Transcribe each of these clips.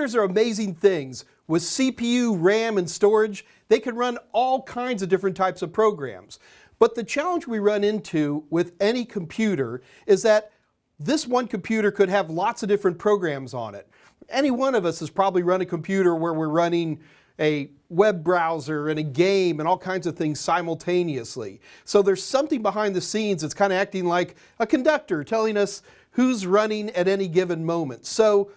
Computers are amazing things. With CPU, RAM, and storage, they can run all kinds of different types of programs. But the challenge we run into with any computer is that this one computer could have lots of different programs on it. Any one of us has probably run a computer where we're running a web browser and a game and all kinds of things simultaneously. So there's something behind the scenes that's kind of acting like a conductor telling us who's running at any given moment. So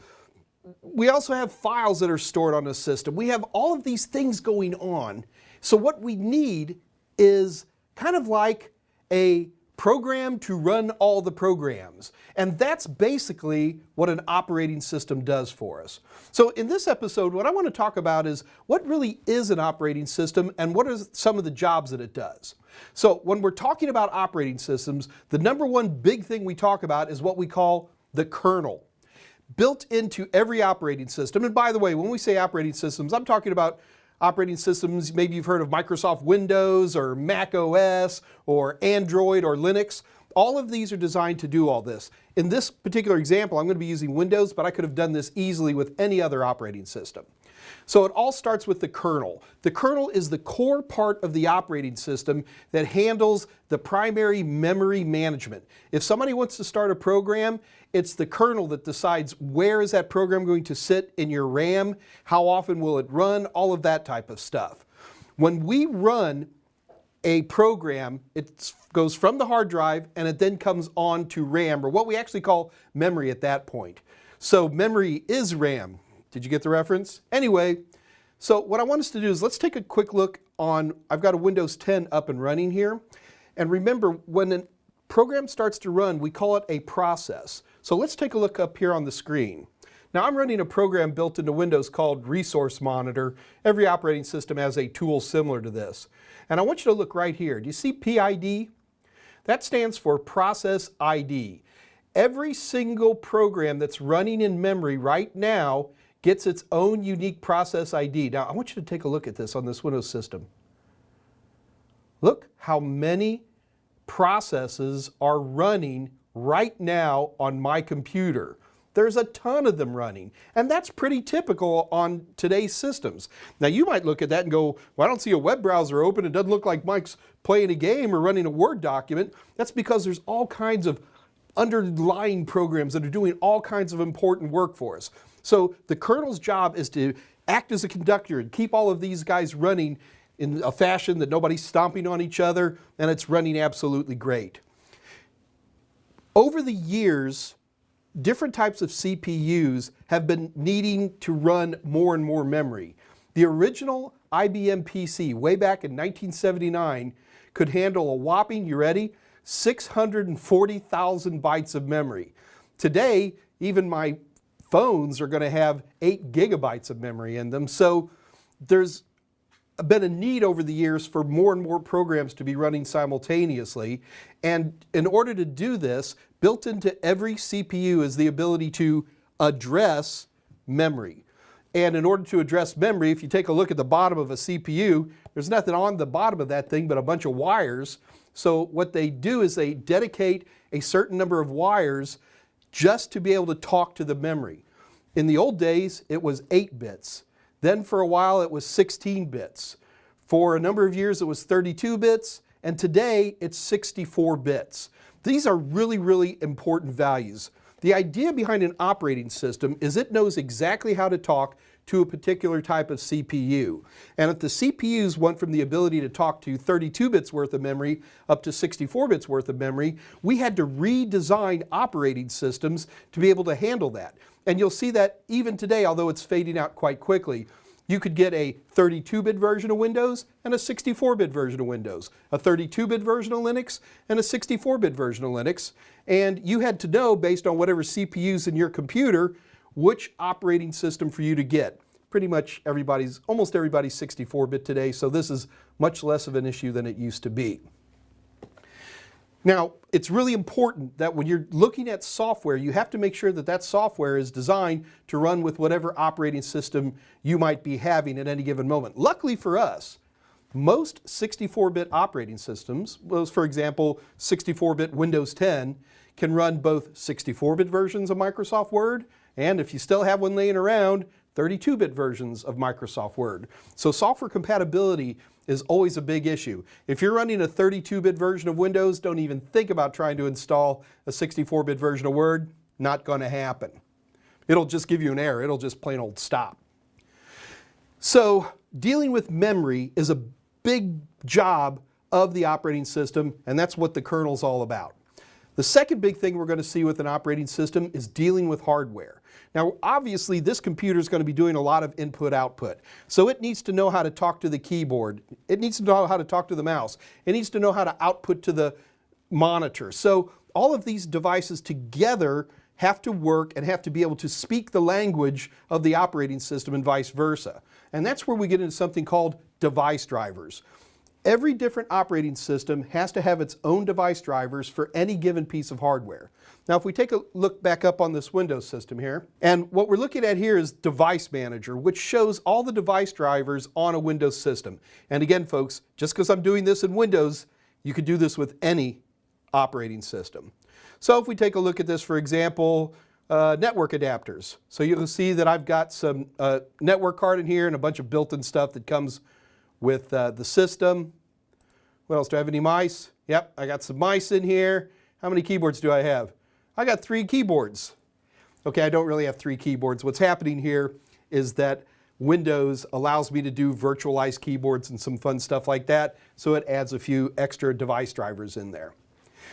we also have files that are stored on the system. We have all of these things going on. So what we need is kind of like a program to run all the programs. And that's basically what an operating system does for us. So in this episode, what I want to talk about is what really is an operating system and what are some of the jobs that it does. So when we're talking about operating systems, the number one big thing we talk about is what we call the kernel. Built into every operating system, and by the way, when we say operating systems, I'm talking about operating systems, maybe you've heard of Microsoft Windows or Mac OS or Android or Linux. All of these are designed to do all this. In this particular example, I'm going to be using Windows, but I could have done this easily with any other operating system. So it all starts with the kernel. The kernel is the core part of the operating system that handles the primary memory management. If somebody wants to start a program, it's the kernel that decides where is that program going to sit in your RAM, how often will it run, all of that type of stuff. When we run a program, it goes from the hard drive and it then comes on to RAM, or what we actually call memory at that point. So memory is RAM. Did you get the reference? Anyway, so what I want us to do is let's take a quick look on, I've got a Windows 10 up and running here. And remember, when a program starts to run, we call it a process. So let's take a look up here on the screen. Now I'm running a program built into Windows called Resource Monitor. Every operating system has a tool similar to this. And I want you to look right here. Do you see PID? That stands for Process ID. Every single program that's running in memory right now gets its own unique process ID. Now I want you to take a look at this on this Windows system. Look how many processes are running right now on my computer. There's a ton of them running, and that's pretty typical on today's systems. Now you might look at that and go, well, I don't see a web browser open. It doesn't look like Mike's playing a game or running a Word document. That's because there's all kinds of underlying programs that are doing all kinds of important work for us. So the kernel's job is to act as a conductor and keep all of these guys running in a fashion that nobody's stomping on each other, and it's running absolutely great. Over the years, different types of CPUs have been needing to run more and more memory. The original IBM PC, way back in 1979, could handle a whopping, you ready, 640,000 bytes of memory. Today, even my phones are going to have 8 gigabytes of memory in them. So there's been a need over the years for more and more programs to be running simultaneously. And in order to do this, built into every CPU is the ability to address memory. And in order to address memory, if you take a look at the bottom of a CPU, there's nothing on the bottom of that thing but a bunch of wires. So what they do is they dedicate a certain number of wires just to be able to talk to the memory. In the old days, it was 8 bits. Then for a while, it was 16 bits. For a number of years, it was 32 bits. And today, it's 64 bits. These are really, really important values. The idea behind an operating system is it knows exactly how to talk to a particular type of CPU. And if the CPUs went from the ability to talk to 32 bits worth of memory up to 64 bits worth of memory, we had to redesign operating systems to be able to handle that. And you'll see that even today, although it's fading out quite quickly, you could get a 32-bit version of Windows and a 64-bit version of Windows, a 32-bit version of Linux and a 64-bit version of Linux. And you had to know, based on whatever CPU's in your computer, which operating system for you to get. Pretty much almost everybody's 64-bit today, so this is much less of an issue than it used to be. Now, it's really important that when you're looking at software, you have to make sure that that software is designed to run with whatever operating system you might be having at any given moment. Luckily for us, most 64-bit operating systems, for example, 64-bit Windows 10, can run both 64-bit versions of Microsoft Word, and if you still have one laying around, 32-bit versions of Microsoft Word. So software compatibility is always a big issue. If you're running a 32-bit version of Windows, don't even think about trying to install a 64-bit version of Word. Not going to happen. It'll just give you an error. It'll just plain old stop. So dealing with memory is a big job of the operating system, and that's what the kernel's all about. The second big thing we're going to see with an operating system is dealing with hardware. Now, obviously, this computer is going to be doing a lot of input-output. So it needs to know how to talk to the keyboard. It needs to know how to talk to the mouse. It needs to know how to output to the monitor. So all of these devices together have to work and have to be able to speak the language of the operating system and vice versa. And that's where we get into something called device drivers. Every different operating system has to have its own device drivers for any given piece of hardware. Now, if we take a look back up on this Windows system here, and what we're looking at here is Device Manager, which shows all the device drivers on a Windows system. And again, folks, just because I'm doing this in Windows, you could do this with any operating system. So if we take a look at this, for example, network adapters. So you'll see that I've got some network card in here and a bunch of built-in stuff that comes with the system. What else? Do I have any mice? Yep, I got some mice in here. How many keyboards do I have? I got 3 keyboards. Okay, I don't really have 3 keyboards. What's happening here is that Windows allows me to do virtualized keyboards and some fun stuff like that, so it adds a few extra device drivers in there.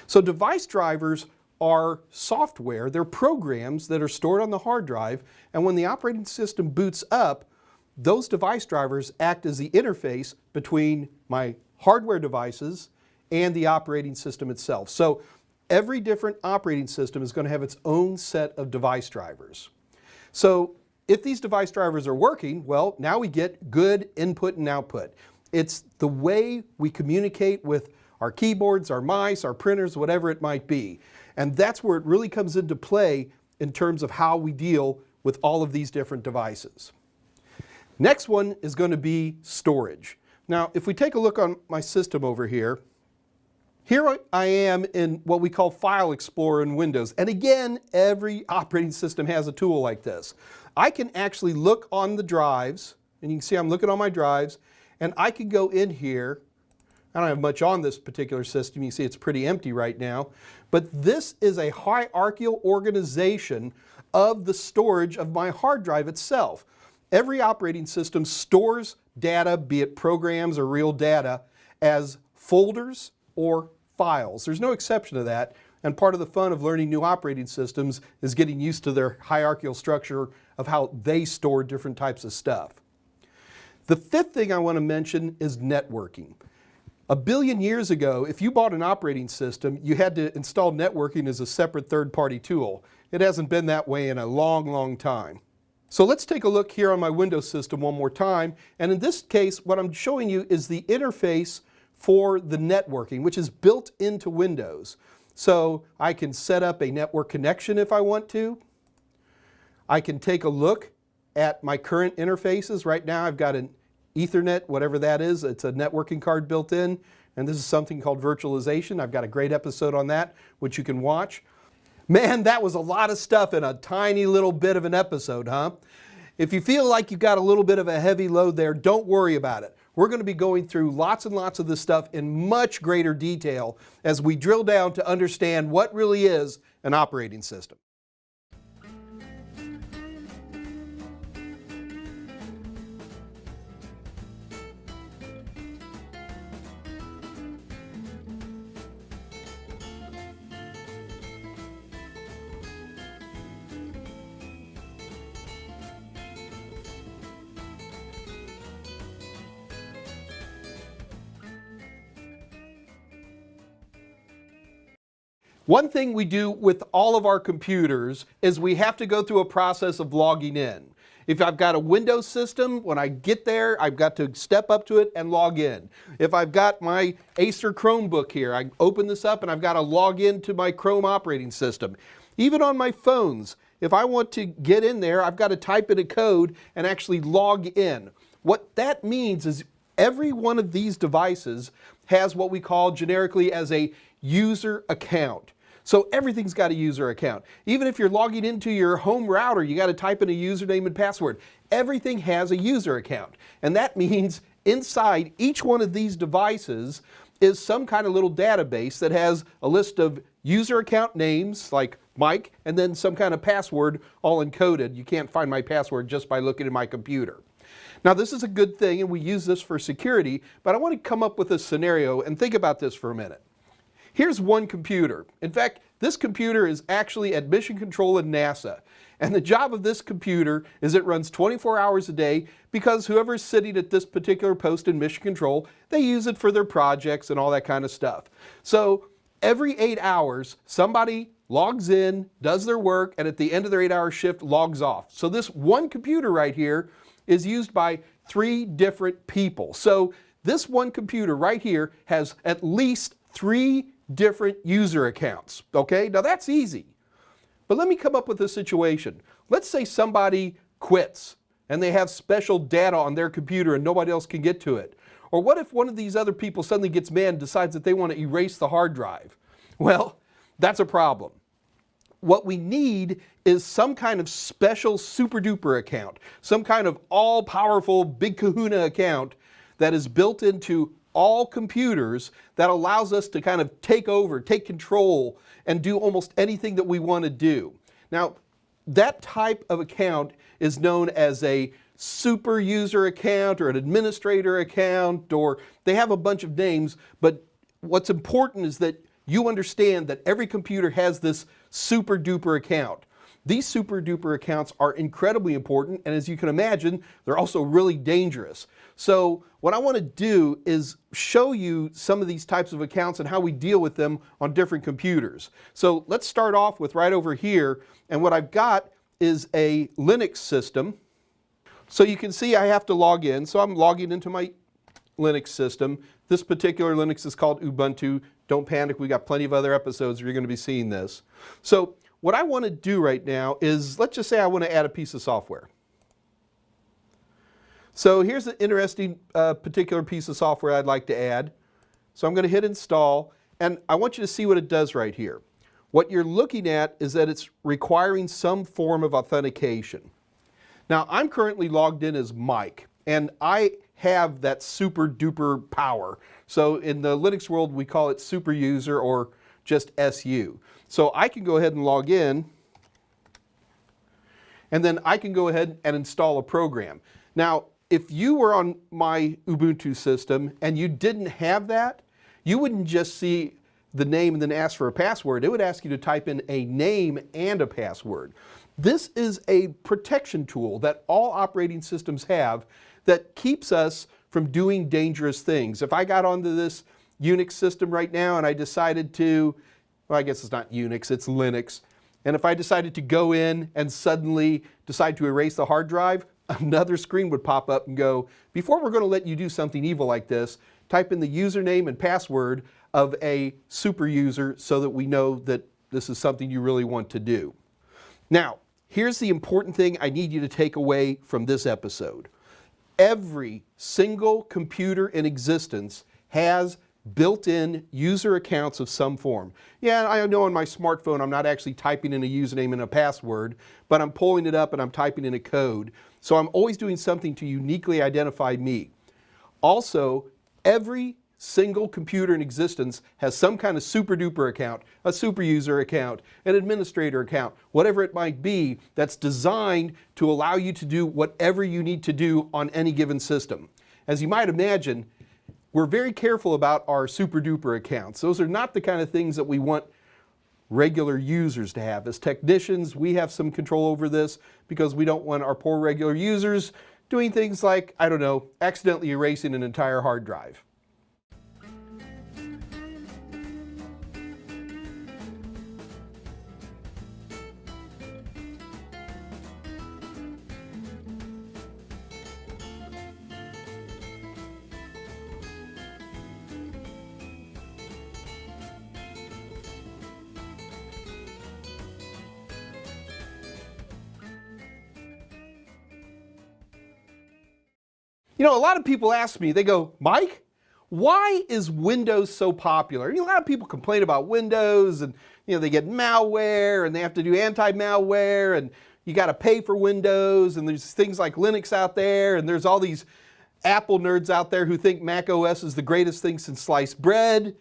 So device drivers are software. They're programs that are stored on the hard drive, and when the operating system boots up, those device drivers act as the interface between my hardware devices and the operating system itself. So every different operating system is going to have its own set of device drivers. So if these device drivers are working, well, now we get good input and output. It's the way we communicate with our keyboards, our mice, our printers, whatever it might be. And that's where it really comes into play in terms of how we deal with all of these different devices. Next one is going to be storage. Now, if we take a look on my system over here, here I am in what we call File Explorer in Windows. And again, every operating system has a tool like this. I can actually look on the drives, and you can see I'm looking on my drives, and I can go in here. I don't have much on this particular system. You see it's pretty empty right now. But this is a hierarchical organization of the storage of my hard drive itself. Every operating system stores data, be it programs or real data, as folders or files. There's no exception to that, and part of the fun of learning new operating systems is getting used to their hierarchical structure of how they store different types of stuff. The fifth thing I want to mention is networking. A billion years ago, if you bought an operating system, you had to install networking as a separate third-party tool. It hasn't been that way in a long, long time. So let's take a look here on my Windows system one more time. And in this case, what I'm showing you is the interface for the networking, which is built into Windows. So I can set up a network connection if I want to. I can take a look at my current interfaces. Right now I've got an Ethernet, whatever that is. It's a networking card built in. And this is something called virtualization. I've got a great episode on that, which you can watch. Man, that was a lot of stuff in a tiny little bit of an episode, huh? If you feel like you've got a little bit of a heavy load there, don't worry about it. We're going to be going through lots and lots of this stuff in much greater detail as we drill down to understand what really is an operating system. One thing we do with all of our computers is we have to go through a process of logging in. If I've got a Windows system, when I get there, I've got to step up to it and log in. If I've got my Acer Chromebook here, I open this up and I've got to log into my Chrome operating system. Even on my phones, if I want to get in there, I've got to type in a code and actually log in. What that means is every one of these devices has what we call generically as a user account. So everything's got a user account. Even if you're logging into your home router, you got to type in a username and password. Everything has a user account. And that means inside each one of these devices is some kind of little database that has a list of user account names like Mike and then some kind of password all encoded. You can't find my password just by looking at my computer. Now this is a good thing and we use this for security, but I want to come up with a scenario and think about this for a minute. Here's one computer. In fact, this computer is actually at mission control in NASA. And the job of this computer is it runs 24 hours a day because whoever's sitting at this particular post in mission control, they use it for their projects and all that kind of stuff. So every 8 hours, somebody logs in, does their work, and at the end of their 8-hour shift logs off. So this one computer right here is used by 3 different people. So this one computer right here has at least 3 different user accounts. Okay, now that's easy. But let me come up with a situation. Let's say somebody quits and they have special data on their computer and nobody else can get to it. Or what if one of these other people suddenly gets mad and decides that they want to erase the hard drive? Well, that's a problem. What we need is some kind of special super duper account, some kind of all-powerful big kahuna account that is built into all computers that allows us to kind of take over, take control, and do almost anything that we want to do. Now, that type of account is known as a super user account or an administrator account, or they have a bunch of names, but what's important is that you understand that every computer has this super duper account. These super duper accounts are incredibly important, and as you can imagine, they're also really dangerous. So what I want to do is show you some of these types of accounts and how we deal with them on different computers. So let's start off with right over here, and what I've got is a Linux system. So you can see I have to log in, so I'm logging into my Linux system. This particular Linux is called Ubuntu. Don't panic, we got plenty of other episodes where you're going to be seeing this. So what I want to do right now is, let's just say I want to add a piece of software. So here's an interesting particular piece of software I'd like to add. So I'm going to hit install, and I want you to see what it does right here. What you're looking at is that it's requiring some form of authentication. Now I'm currently logged in as Mike, and I have that super duper power. So in the Linux world we call it super user or just SU. So I can go ahead and log in, and then I can go ahead and install a program. Now if you were on my Ubuntu system and you didn't have that, you wouldn't just see the name and then ask for a password. It would ask you to type in a name and a password. This is a protection tool that all operating systems have that keeps us from doing dangerous things. If I got onto this Unix system right now and I decided to, well, I guess it's not Unix, it's Linux, and if I decided to go in and suddenly decide to erase the hard drive, another screen would pop up and go, before we're going to let you do something evil like this, type in the username and password of a super user so that we know that this is something you really want to do. Now, here's the important thing I need you to take away from this episode. Every single computer in existence has built-in user accounts of some form. Yeah, I know on my smartphone I'm not actually typing in a username and a password, but I'm pulling it up and I'm typing in a code. So I'm always doing something to uniquely identify me. Also, every single computer in existence has some kind of super duper account, a super user account, an administrator account, whatever it might be, that's designed to allow you to do whatever you need to do on any given system. As you might imagine, we're very careful about our super duper accounts. Those are not the kind of things that we want regular users to have. As technicians, we have some control over this because we don't want our poor regular users doing things like, I don't know, accidentally erasing an entire hard drive. You know, a lot of people ask me, they go, Mike, why is Windows so popular? A lot of people complain about Windows, and they get malware and they have to do anti-malware, and you got to pay for Windows, and there's things like Linux out there, and there's all these Apple nerds out there who think Mac OS is the greatest thing since sliced bread.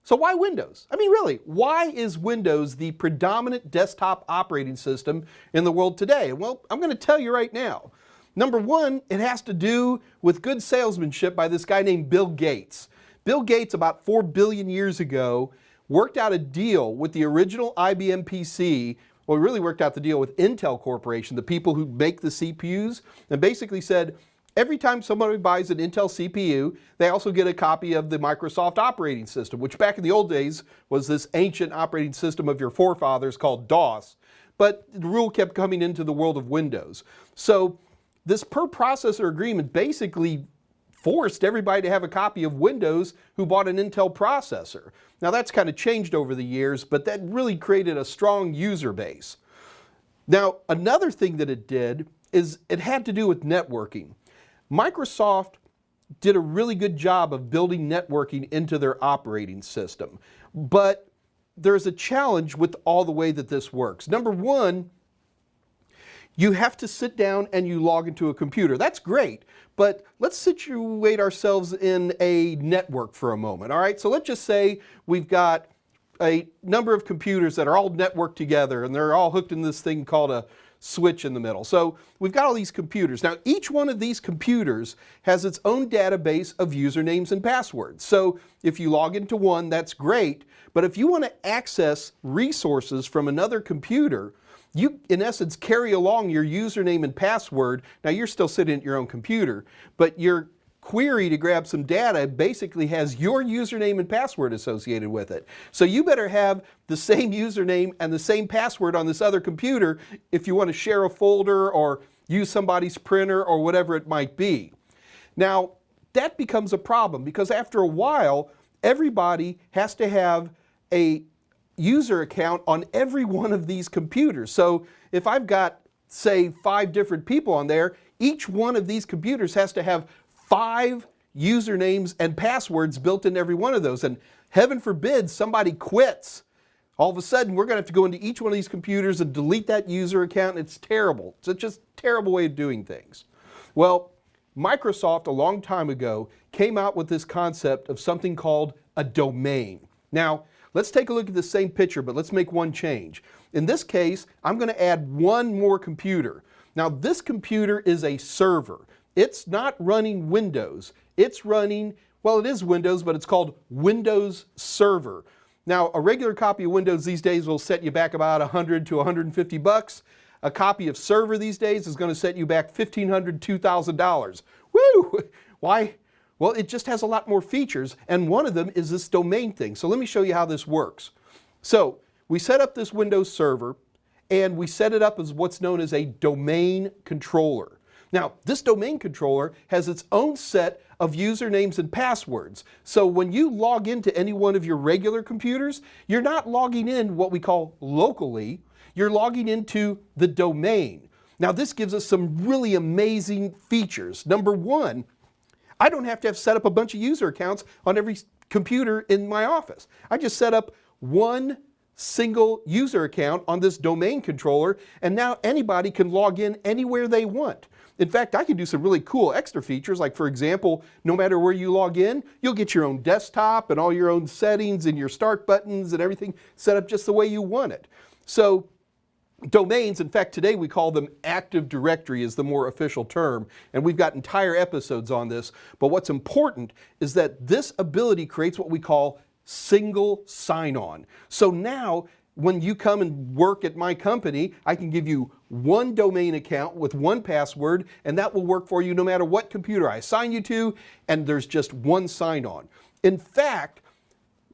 So why Windows? I mean, really, why is Windows the predominant desktop operating system in the world today? Well, I'm going to tell you right now. Number one, it has to do with good salesmanship by this guy named Bill Gates. Bill Gates, about 4 billion years ago, worked out a deal with the original IBM PC. Well, he really worked out the deal with Intel Corporation, the people who make the CPUs, and basically said, every time somebody buys an Intel CPU, they also get a copy of the Microsoft operating system, which back in the old days was this ancient operating system of your forefathers called DOS. But the rule kept coming into the world of Windows. So this per processor agreement basically forced everybody to have a copy of Windows who bought an Intel processor. Now that's kind of changed over the years, but that really created a strong user base. Now another thing that it did is it had to do with networking. Microsoft did a really good job of building networking into their operating system, but there's a challenge with all the way that this works. Number one, you have to sit down and you log into a computer. That's great, but let's situate ourselves in a network for a moment, all right? So let's just say we've got a number of computers that are all networked together, and they're all hooked in this thing called a switch in the middle. So we've got all these computers. Now each one of these computers has its own database of usernames and passwords. So if you log into one, that's great, but if you want to access resources from another computer, you in essence carry along your username and password. Now you're still sitting at your own computer, but your query to grab some data basically has your username and password associated with it. So you better have the same username and the same password on this other computer if you want to share a folder or use somebody's printer or whatever it might be. Now that becomes a problem because after a while everybody has to have a user account on every one of these computers. So if I've got, say, 5 different people on there, each one of these computers has to have 5 usernames and passwords built in every one of those. And heaven forbid somebody quits. All of a sudden we're going to have to go into each one of these computers and delete that user account. It's terrible. It's just a terrible way of doing things. Well, Microsoft a long time ago came out with this concept of something called a domain. Now, let's take a look at the same picture, but let's make one change. In this case, I'm going to add one more computer. Now this computer is a server. It's not running Windows. It's running, well, it is Windows, but it's called Windows Server. Now a regular copy of Windows these days will set you back about $100 to $150. A copy of Server these days is going to set you back $1,500 to $2,000. Woo! Why? Well, it just has a lot more features, and one of them is this domain thing. So let me show you how this works. So we set up this Windows Server, and we set it up as what's known as a domain controller. Now, this domain controller has its own set of usernames and passwords. So when you log into any one of your regular computers, you're not logging in what we call locally, you're logging into the domain. Now this gives us some really amazing features. Number one, I don't have to have set up a bunch of user accounts on every computer in my office. I just set up one single user account on this domain controller, and now anybody can log in anywhere they want. In fact, I can do some really cool extra features, like for example, no matter where you log in, you'll get your own desktop and all your own settings and your start buttons and everything set up just the way you want it. So domains, in fact today we call them Active Directory is the more official term, and we've got entire episodes on this, but what's important is that this ability creates what we call single sign-on. So now when you come and work at my company, I can give you one domain account with one password, and that will work for you no matter what computer I assign you to, and there's just one sign-on. In fact,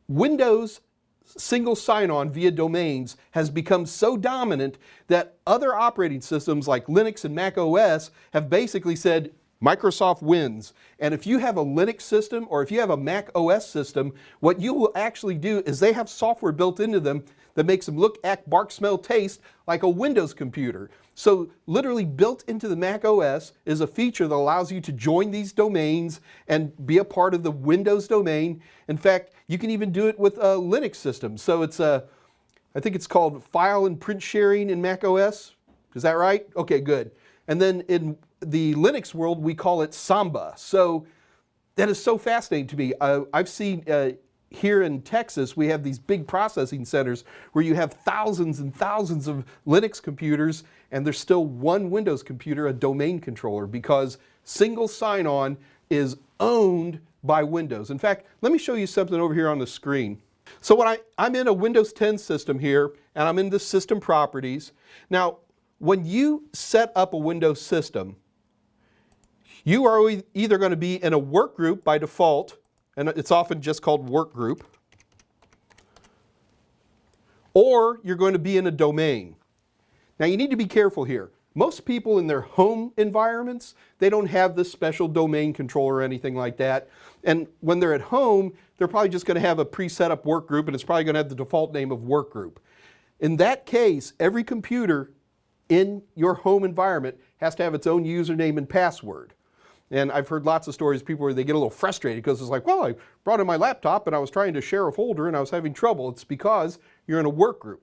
Windows single sign-on via domains has become so dominant that other operating systems like Linux and Mac OS have basically said, Microsoft wins. And if you have a Linux system or if you have a Mac OS system, what you will actually do is they have software built into them that makes them look, act, bark, smell, taste like a Windows computer. So literally built into the Mac OS is a feature that allows you to join these domains and be a part of the Windows domain. In fact, you can even do it with a Linux system. So it's I think it's called file and print sharing in Mac OS. Is that right? Okay, good. And then in the Linux world, we call it Samba. So that is so fascinating to me. I've seen here in Texas, we have these big processing centers where you have thousands and thousands of Linux computers, and there's still one Windows computer, a domain controller, because single sign-on is owned by Windows. In fact, let me show you something over here on the screen. So when I'm in a Windows 10 system here, and I'm in the system properties. Now, when you set up a Windows system, you are either going to be in a work group by default, and it's often just called work group, or you're going to be in a domain. Now you need to be careful here. Most people in their home environments, they don't have this special domain controller or anything like that. And when they're at home, they're probably just going to have a pre-set up work group, and it's probably going to have the default name of work group. In that case, every computer in your home environment has to have its own username and password. And I've heard lots of stories of people where they get a little frustrated because it's like, well, I brought in my laptop and I was trying to share a folder and I was having trouble. It's because you're in a work group.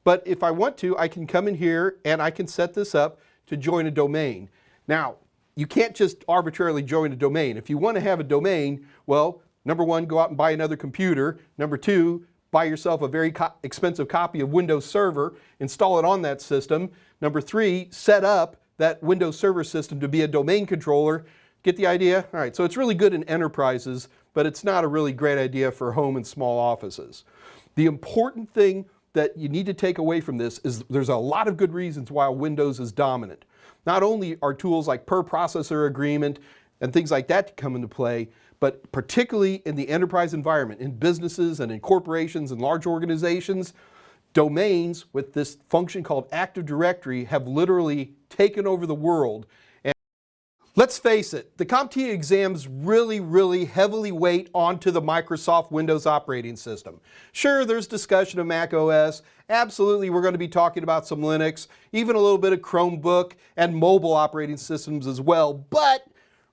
But if I want to, I can come in here and I can set this up to join a domain. Now, you can't just arbitrarily join a domain. If you want to have a domain, well, number one, go out and buy another computer. Number two, buy yourself a very expensive copy of Windows Server, install it on that system. Number three, set up that Windows Server system to be a domain controller. Get the idea? All right, so it's really good in enterprises, but it's not a really great idea for home and small offices. The important thing that you need to take away from this is there's a lot of good reasons why Windows is dominant. Not only are tools like per processor agreement and things like that come into play, but particularly in the enterprise environment, in businesses and in corporations and large organizations, domains with this function called Active Directory have literally taken over the world. And let's face it, the CompTIA exams really heavily weight onto the Microsoft Windows operating system. Sure, there's discussion of Mac OS. Absolutely, we're going to be talking about some Linux, even a little bit of Chromebook and mobile operating systems as well. But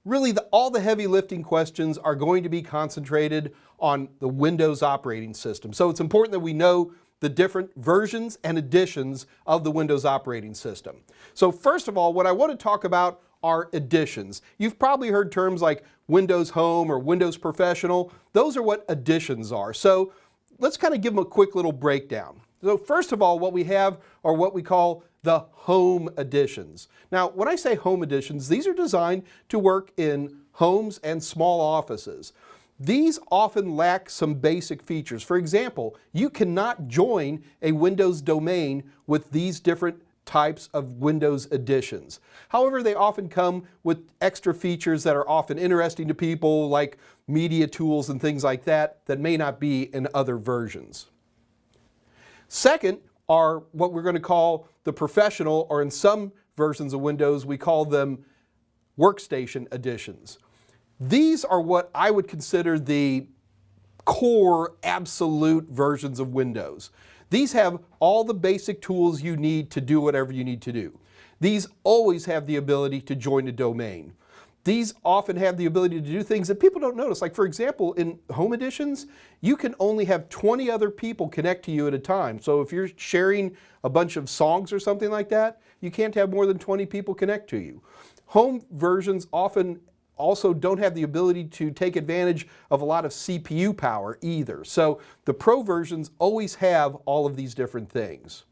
really, all the heavy lifting questions are going to be concentrated on the Windows operating system. So it's important that we know the different versions and editions of the Windows operating system. So first of all, what I want to talk about are editions. You've probably heard terms like Windows Home or Windows Professional. Those are what editions are. So let's kind of give them a quick little breakdown. So first of all, what we have are what we call the home editions. Now, when I say home editions, these are designed to work in homes and small offices. These often lack some basic features. For example, you cannot join a Windows domain with these different types of Windows editions. However, they often come with extra features that are often interesting to people, like media tools and things like that, that may not be in other versions. Second are what we're going to call the professional, or in some versions of Windows, we call them workstation editions. These are what I would consider the core, absolute versions of Windows. These have all the basic tools you need to do whatever you need to do. These always have the ability to join a domain. These often have the ability to do things that people don't notice. Like, for example, in home editions, you can only have 20 other people connect to you at a time. So if you're sharing a bunch of songs or something like that, you can't have more than 20 people connect to you. Home versions often also don't have the ability to take advantage of a lot of CPU power either. So the Pro versions always have all of these different things.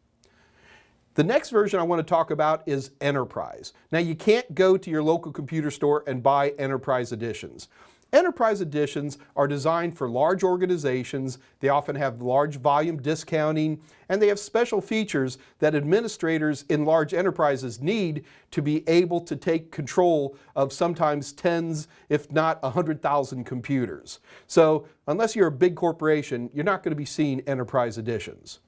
The next version I want to talk about is Enterprise. Now, you can't go to your local computer store and buy Enterprise editions. Enterprise editions are designed for large organizations. They often have large volume discounting, and they have special features that administrators in large enterprises need to be able to take control of sometimes tens, if not 100,000 computers. So unless you're a big corporation, you're not going to be seeing Enterprise editions.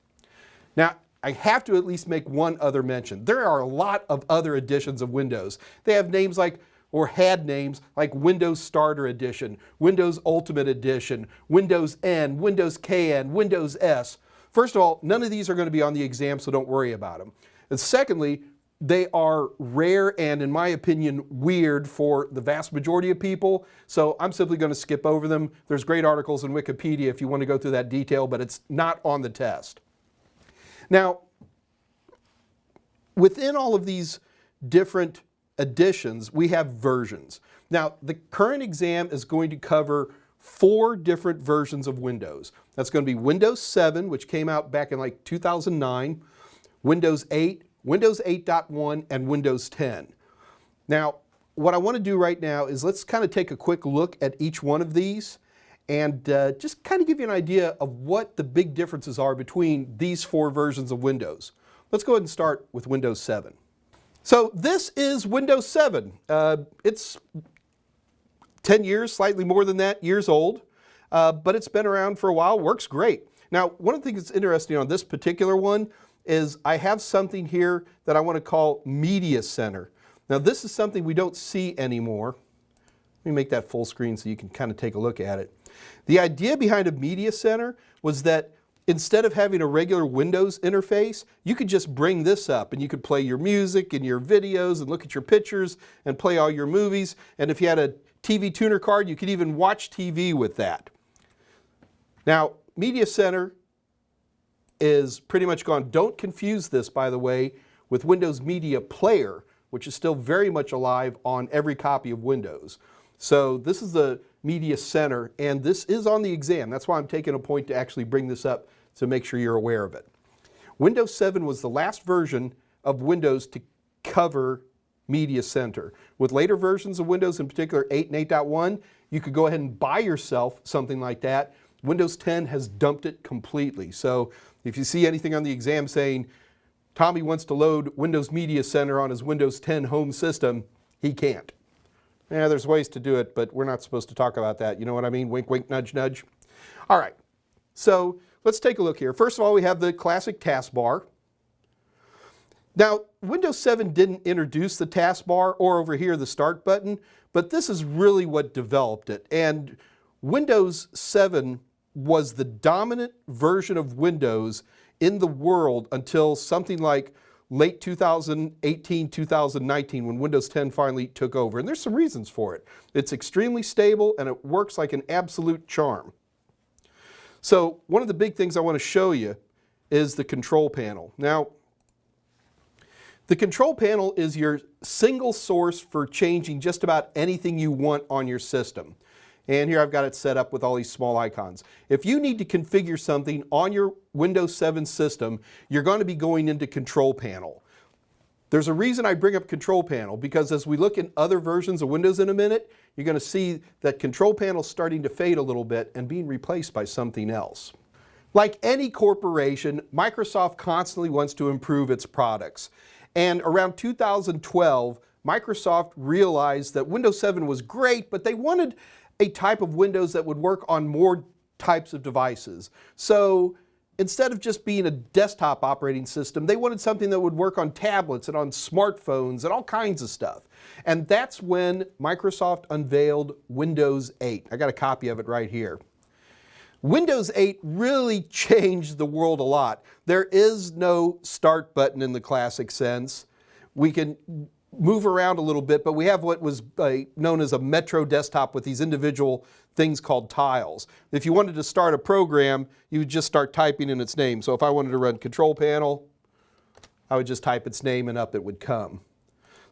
Now, I have to at least make one other mention. There are a lot of other editions of Windows. They have names like, or had names like Windows Starter Edition, Windows Ultimate Edition, Windows N, Windows KN, Windows S. First of all, none of these are going to be on the exam, so don't worry about them. And secondly, they are rare and, in my opinion, weird for the vast majority of people, so I'm simply going to skip over them. There's great articles in Wikipedia if you want to go through that detail, but it's not on the test. Now, within all of these different editions, we have versions. Now, the current exam is going to cover 4 different versions of Windows. That's going to be Windows 7, which came out back in like 2009, Windows 8, Windows 8.1, and Windows 10. Now, what I want to do right now is let's kind of take a quick look at each one of these and just kind of give you an idea of what the big differences are between these 4 versions of Windows. Let's go ahead and start with Windows 7. So this is Windows 7. It's 10 years, slightly more than that, years old, but it's been around for a while, works great. Now, one of the things that's interesting on this particular one is I have something here that I want to call Media Center. Now, this is something we don't see anymore. Let me make that full screen so you can kind of take a look at it. The idea behind a Media Center was that instead of having a regular Windows interface, you could just bring this up and you could play your music and your videos and look at your pictures and play all your movies. And if you had a TV tuner card, you could even watch TV with that. Now, Media Center is pretty much gone. Don't confuse this, by the way, with Windows Media Player, which is still very much alive on every copy of Windows. So this is the Media Center, and this is on the exam. That's why I'm taking a point to actually bring this up to make sure you're aware of it. Windows 7 was the last version of Windows to cover Media Center. With later versions of Windows, in particular 8 and 8.1, you could go ahead and buy yourself something like that. Windows 10 has dumped it completely. So if you see anything on the exam saying Tommy wants to load Windows Media Center on his Windows 10 home system, he can't. Yeah, there's ways to do it, but we're not supposed to talk about that. You know what I mean? Wink, wink, nudge, nudge. All right, so let's take a look here. First of all, we have the classic taskbar. Now, Windows 7 didn't introduce the taskbar or over here the start button, but this is really what developed it. And Windows 7 was the dominant version of Windows in the world until something like late 2018, 2019, when Windows 10 finally took over. And there's some reasons for it. It's extremely stable and it works like an absolute charm. So one of the big things I want to show you is the control panel. Now, the control panel is your single source for changing just about anything you want on your system. And here I've got it set up with all these small icons. If you need to configure something on your Windows 7 system, you're going to be going into Control Panel. There's a reason I bring up Control Panel, because as we look in other versions of Windows in a minute, you're going to see that Control Panel is starting to fade a little bit and being replaced by something else. Like any corporation, Microsoft constantly wants to improve its products. And around 2012, Microsoft realized that Windows 7 was great, but they wanted a type of Windows that would work on more types of devices. So instead of just being a desktop operating system, they wanted something that would work on tablets and on smartphones and all kinds of stuff. And that's when Microsoft unveiled Windows 8. I got a copy of it right here. Windows 8 really changed the world a lot. There is no start button in the classic sense. We can move around a little bit, but we have what was known as a Metro desktop with these individual things called tiles. If you wanted to start a program, you would just start typing in its name. So if I wanted to run Control Panel, I would just type its name and up it would come.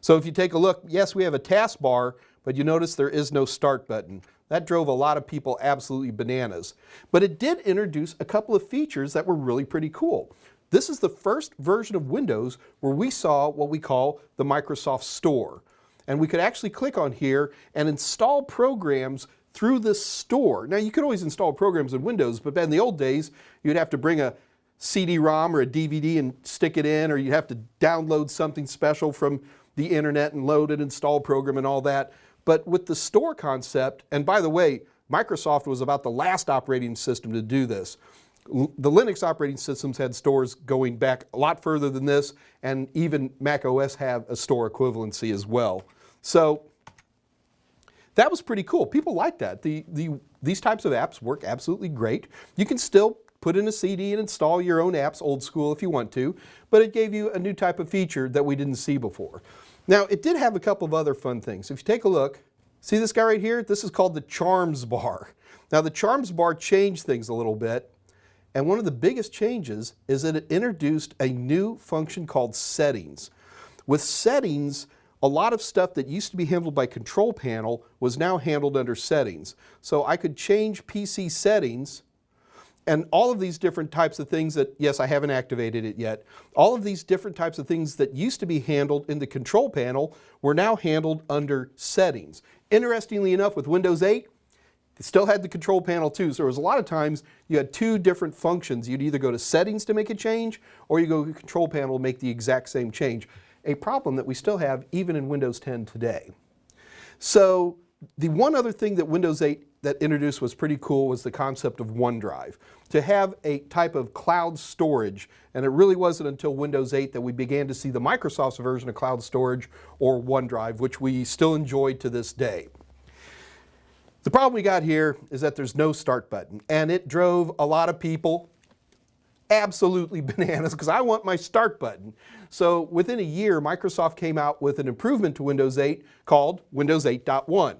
So if you take a look, yes, we have a taskbar, but you notice there is no start button. That drove a lot of people absolutely bananas. But it did introduce a couple of features that were really pretty cool. This is the first version of Windows where we saw what we call the Microsoft Store. And we could actually click on here and install programs through this store. Now, you could always install programs in Windows, but in the old days, you'd have to bring a CD-ROM or a DVD and stick it in, or you'd have to download something special from the internet and load an install program and all that. But with the store concept, and by the way, Microsoft was about the last operating system to do this. The Linux operating systems had stores going back a lot further than this, and even Mac OS have a store equivalency as well. So that was pretty cool. People like that. These types of apps work absolutely great. You can still put in a CD and install your own apps, old school if you want to, but it gave you a new type of feature that we didn't see before. Now, it did have a couple of other fun things. If you take a look, see this guy right here? This is called the Charms bar. Now, the Charms bar changed things a little bit, and one of the biggest changes is that it introduced a new function called settings. With settings, a lot of stuff that used to be handled by Control Panel was now handled under settings. So I could change PC settings, and all of these different types of things that, yes, I haven't activated it yet, all of these different types of things that used to be handled in the Control Panel were now handled under settings. Interestingly enough, with Windows 8, it still had the Control Panel too, so there was a lot of times you had two different functions. You'd either go to settings to make a change, or you go to Control Panel to make the exact same change. A problem that we still have even in Windows 10 today. So the one other thing that Windows 8 that introduced was pretty cool was the concept of OneDrive. To have a type of cloud storage, and it really wasn't until Windows 8 that we began to see the Microsoft's version of cloud storage, or OneDrive, which we still enjoy to this day. The problem we got here is that there's no start button, and it drove a lot of people absolutely bananas because I want my start button. So within a year, Microsoft came out with an improvement to Windows 8 called Windows 8.1.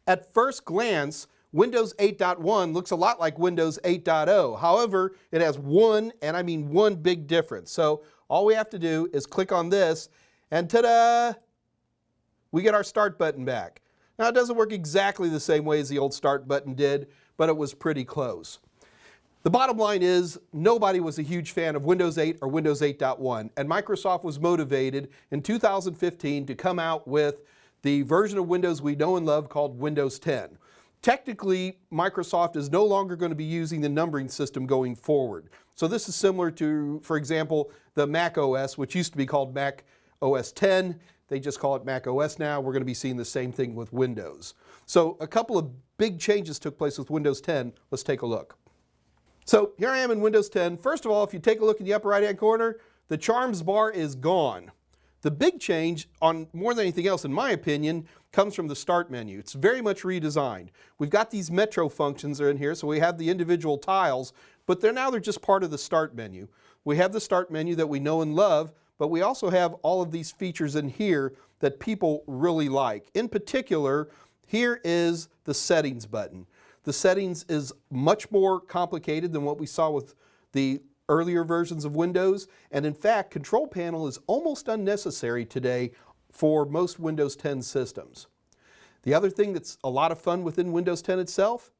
At first glance, Windows 8.1 looks a lot like Windows 8.0. However, it has one, and I mean one big difference. So all we have to do is click on this, and ta-da! We get our start button back. Now, it doesn't work exactly the same way as the old start button did, but it was pretty close. The bottom line is, nobody was a huge fan of Windows 8 or Windows 8.1, and Microsoft was motivated in 2015 to come out with the version of Windows we know and love called Windows 10. Technically, Microsoft is no longer going to be using the numbering system going forward. So this is similar to, for example, the Mac OS, which used to be called Mac OS 10. They just call it Mac OS now. We're going to be seeing the same thing with Windows. So a couple of big changes took place with Windows 10. Let's take a look. So here I am in Windows 10. First of all, if you take a look in the upper right-hand corner, the Charms bar is gone. The big change, on more than anything else, in my opinion, comes from the Start menu. It's very much redesigned. We've got these Metro functions are in here, so we have the individual tiles, but they're just part of the Start menu. We have the Start menu that we know and love, but we also have all of these features in here that people really like. In particular, here is the Settings button. The settings is much more complicated than what we saw with the earlier versions of Windows, and in fact, Control Panel is almost unnecessary today for most Windows 10 systems. The other thing that's a lot of fun within Windows 10 itself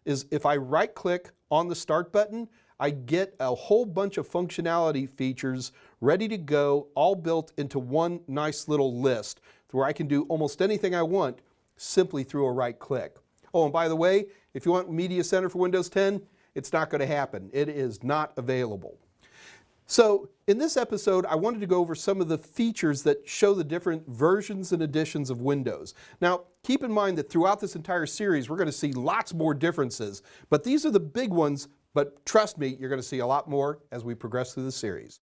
is if I right-click on the Start button, I get a whole bunch of functionality features ready to go, all built into one nice little list where I can do almost anything I want simply through a right-click. Oh, and by the way, if you want Media Center for Windows 10, it's not going to happen. It is not available. So in this episode, I wanted to go over some of the features that show the different versions and editions of Windows. Now, keep in mind that throughout this entire series, we're going to see lots more differences, but these are the big ones, but trust me, you're going to see a lot more as we progress through the series.